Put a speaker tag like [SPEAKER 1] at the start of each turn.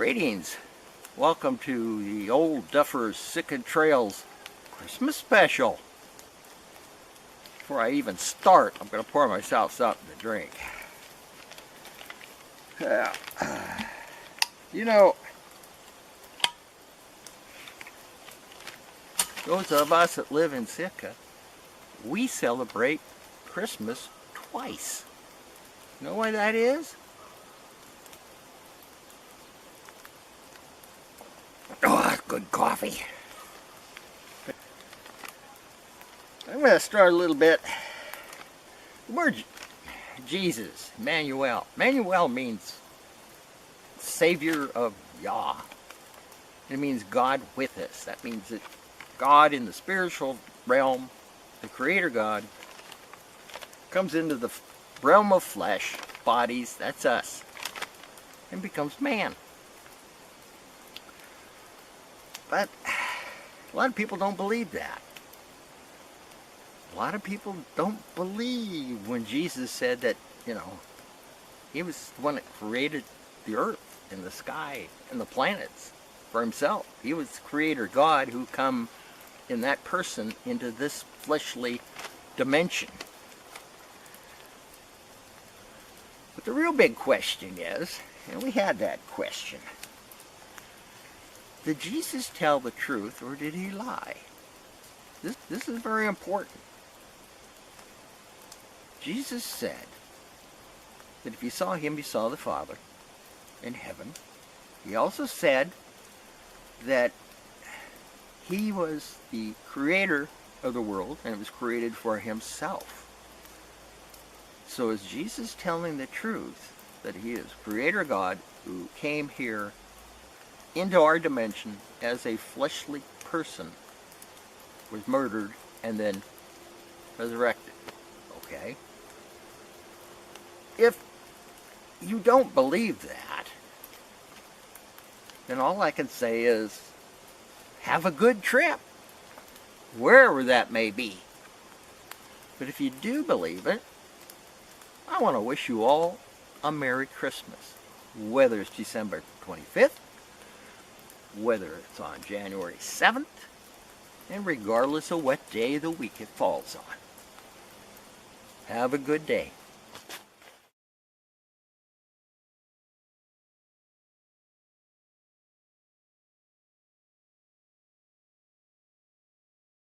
[SPEAKER 1] Greetings. Welcome to the Oldduffer Sitka Trails Christmas special. Before I even start, I'm going to pour myself something to drink. You know, those of us that live in Sitka, we celebrate Christmas twice. You know why that is? Oh, that's good coffee. I'm going to start a little bit. The word Jesus, Emmanuel. Emmanuel means Savior of Yah. It means God with us. That means that God in the spiritual realm, the Creator God, comes into the realm of flesh, bodies, that's us, and becomes man. But a lot of people don't believe that. A lot of people don't believe when Jesus said that, you know, he was the one that created the earth and the sky and the planets for himself. He was the Creator God who come in that person into this fleshly dimension. But the real big question is, and we had that question, did Jesus tell the truth or did he lie? This is very important. Jesus said that if you saw him, you saw the Father in heaven. He also said that he was the creator of the world and it was created for himself. So is Jesus telling the truth that he is Creator God who came here into our dimension as a fleshly person, was murdered and then resurrected? Okay? If you don't believe that, then all I can say is have a good trip, wherever that may be. But if you do believe it, I want to wish you all a Merry Christmas, whether it's December 25th, whether it's on January 7th, and regardless of what day of the week it falls on. Have a good day.